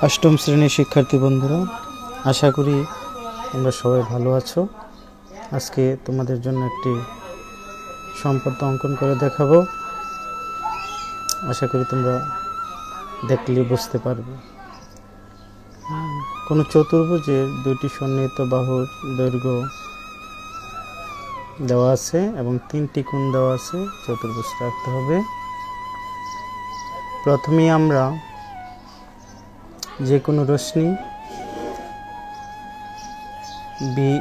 অষ্টম শ্রেণীর শিক্ষার্থী বন্ধুরা, আশা করি তোমরা সবাই ভালো আছো। আজকে তোমাদের জন্য একটি সম্পদ অঙ্কন করে দেখাবো। আশা করি তোমরা দেখলে বুঝতে পারবে। কোনো চতুর্ভুজের দুটি সন্নিহিত বাহুর দৈর্ঘ্য দেওয়া আছে এবং 3টি কোণ দেওয়া আছে। চতুর্ভুজটা আঁকতে হবে। প্রথমেই আমরা যে কোনো রশ্মি বিই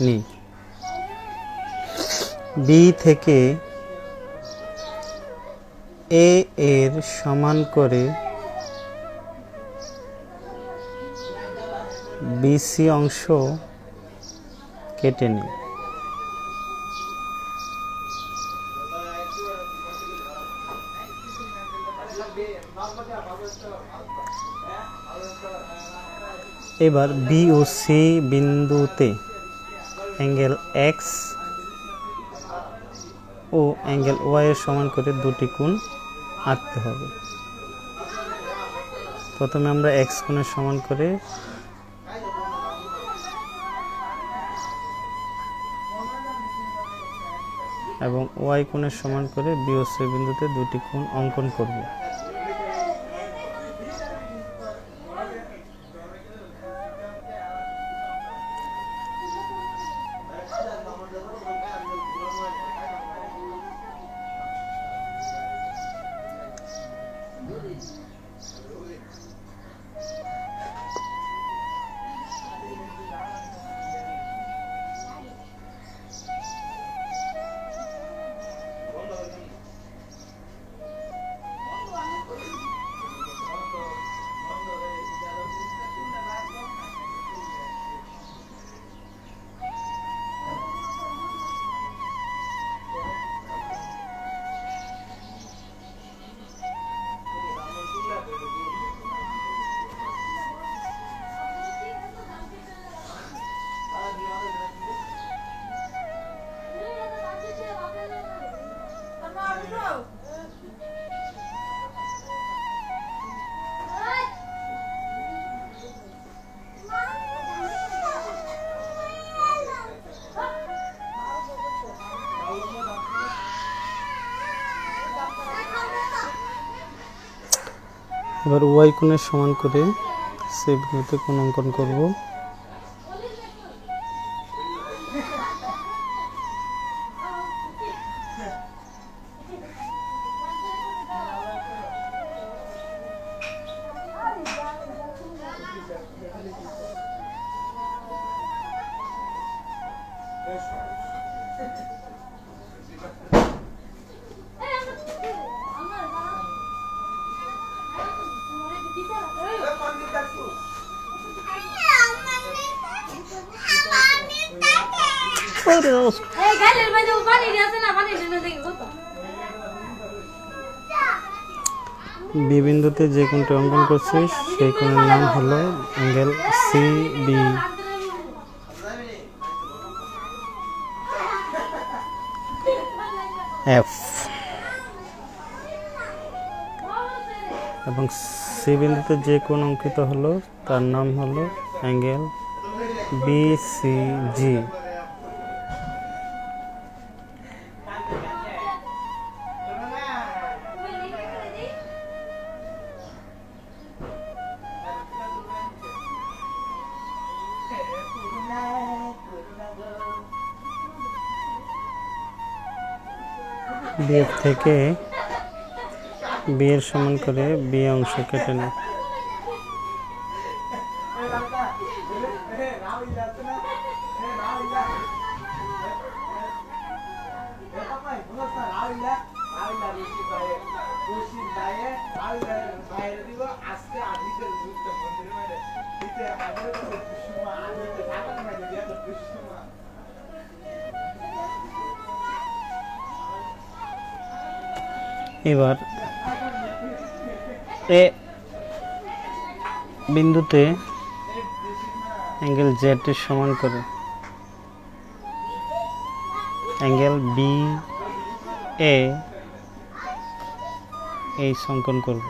নিই। বি থেকে এ এর সমান করে বিসি অংশ কেটে নিই। এবার বি ও সি বিন্দুতে অ্যাঙ্গেল এক্স ও অ্যাঙ্গেল ওয়াই এর সমান করে দুটি কোণ আঁকতে হবে। প্রথমে আমরা এক্স কোণের সমান করে এবং ওয়াই কোণের সমান করে বি ও সি বিন্দুতে দুটি কোণ অঙ্কন করব। এবার ওয়াই কোণের সমান করে সি বিন্দুতে কোণ অঙ্কন করব। বি বিন্দুতে যে কোণটি অঙ্কন করছি সেই কোণের নাম হলো অ্যাঙ্গেল সি বি। এফ এবং সি বিন্দুতে যে কোণ অঙ্কিত হলো তার নাম হলো অ্যাঙ্গেল বিসিজি। বিএফ থেকে বি এর সমান করে বি অংশ কেটে নেয়। এবার এ বিন্দুতে অ্যাঙ্গেল জেড এর সমান করে অ্যাঙ্গেল বি এ এই অঙ্কন করব।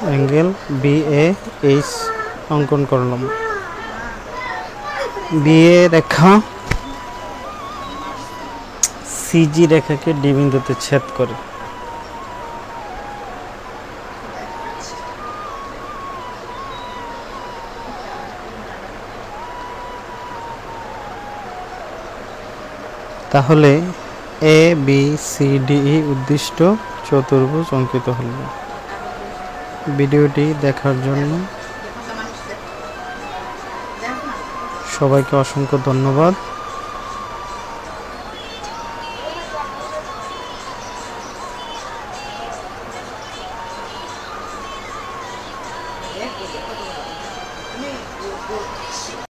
অ্যাঙ্গেল BAH অঙ্কন করলাম। BA রেখা CG রেখাকে D বিন্দুতে ছেদ করে। তাহলে ABCDE উদ্দিষ্ট চতুর্ভুজ অঙ্কিত হল। ভিডিওটি দেখার জন্য সবাইকে অসংখ্য ধন্যবাদ।